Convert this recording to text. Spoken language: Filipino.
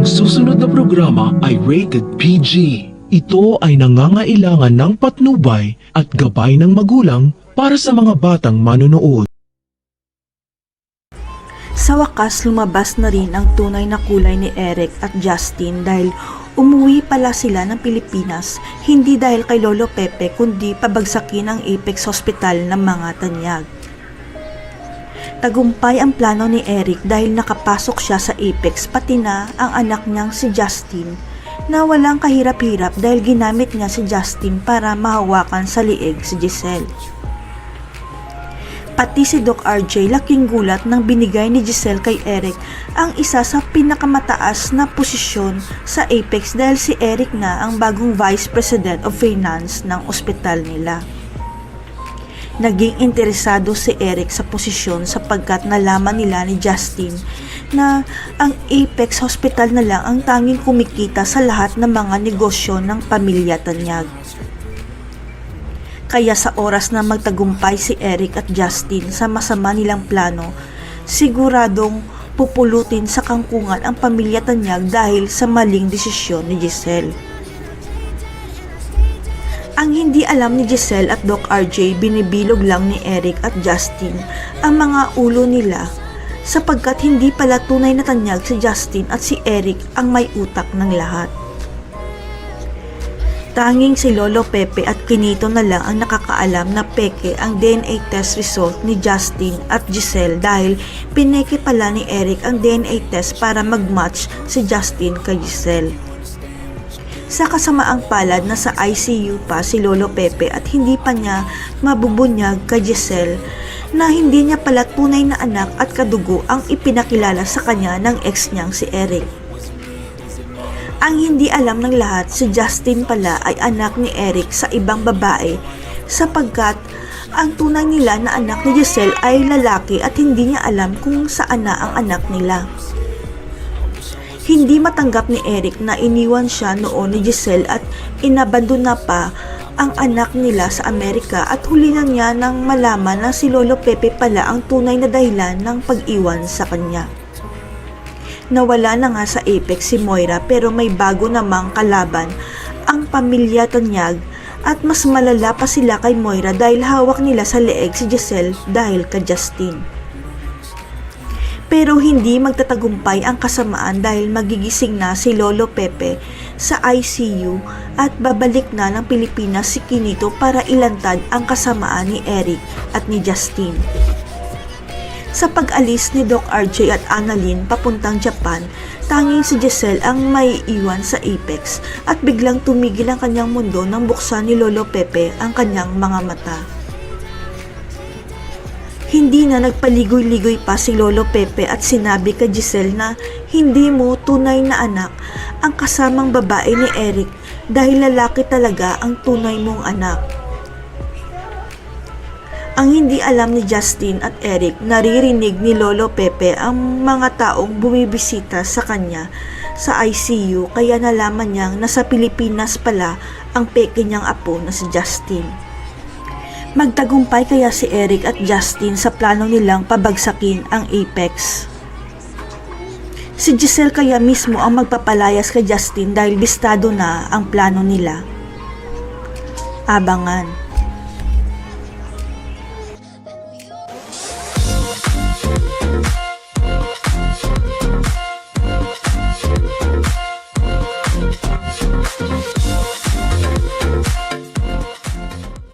Ang susunod na programa ay rated PG. Ito ay nangangailangan ng patnubay at gabay ng magulang para sa mga batang manonood. Sa wakas, lumabas na rin ang tunay na kulay ni Eric at Justin dahil umuwi pala sila ng Pilipinas, hindi dahil kay Lolo Pepe kundi pabagsakin ang Apex Hospital ng mga tanyag. Tagumpay ang plano ni Eric dahil nakapasok siya sa Apex pati na ang anak niyang si Justin na walang kahirap-hirap dahil ginamit niya si Justin para mahawakan sa liig si Giselle. Pati si Doc RJ laking gulat nang binigay ni Giselle kay Eric ang isa sa pinakamataas na posisyon sa Apex dahil si Eric na ang bagong Vice President of Finance ng ospital nila. Naging interesado si Eric sa posisyon sapagkat nalaman nila ni Justin na ang Apex Hospital na lang ang tanging kumikita sa lahat ng mga negosyo ng pamilya Tanyag. Kaya sa oras na magtagumpay si Eric at Justin sa masama nilang plano, siguradong pupulutin sa kangkungan ang pamilya Tanyag dahil sa maling desisyon ni Giselle. Ang hindi alam ni Giselle at Doc RJ, binibilog lang ni Eric at Justin ang mga ulo nila sapagkat hindi pala tunay na tanyag si Justin at si Eric ang may utak ng lahat. Tanging si Lolo Pepe at Kinito na lang ang nakakaalam na peke ang DNA test result ni Justin at Giselle dahil pineke pala ni Eric ang DNA test para mag-match si Justin kay Giselle. Sa kasamaang palad na sa ICU pa si Lolo Pepe at hindi pa niya mabubunyag kay Giselle na hindi niya pala tunay na anak at kadugo ang ipinakilala sa kanya ng ex niyang si Eric. Ang hindi alam ng lahat, si Justin pala ay anak ni Eric sa ibang babae sapagkat ang tunay nila na anak ni Giselle ay lalaki at hindi niya alam kung saan na ang anak nila. Hindi matanggap ni Eric na iniwan siya noon ni Giselle at inabandona pa ang anak nila sa Amerika at huli na niya nang malaman na si Lolo Pepe pala ang tunay na dahilan ng pag-iwan sa kanya. Nawala na nga sa Apex si Moira pero may bago namang kalaban ang pamilya Tanyag at mas malala pa sila kay Moira dahil hawak nila sa leeg si Giselle dahil kay Justin. Pero hindi magtatagumpay ang kasamaan dahil magigising na si Lolo Pepe sa ICU at babalik na ng Pilipinas si Kinito para ilantad ang kasamaan ni Eric at ni Justin. Sa pag-alis ni Doc RJ at Annalyn papuntang Japan, tanging si Giselle ang may iwan sa Apex at biglang tumigil ang kanyang mundo nang buksan ni Lolo Pepe ang kanyang mga mata. Hindi na nagpaligoy-ligoy pa si Lolo Pepe at sinabi kay Giselle na hindi mo tunay na anak ang kasamang babae ni Eric dahil lalaki talaga ang tunay mong anak. Ang hindi alam ni Justin at Eric, naririnig ni Lolo Pepe ang mga taong bumibisita sa kanya sa ICU kaya nalaman niyang nasa Pilipinas pala ang peke niyang apo na si Justin. Magtagumpay kaya si Eric at Justin sa plano nilang pabagsakin ang Apex. Si Giselle kaya mismo ang magpapalayas kay Justin dahil bistado na ang plano nila. Abangan.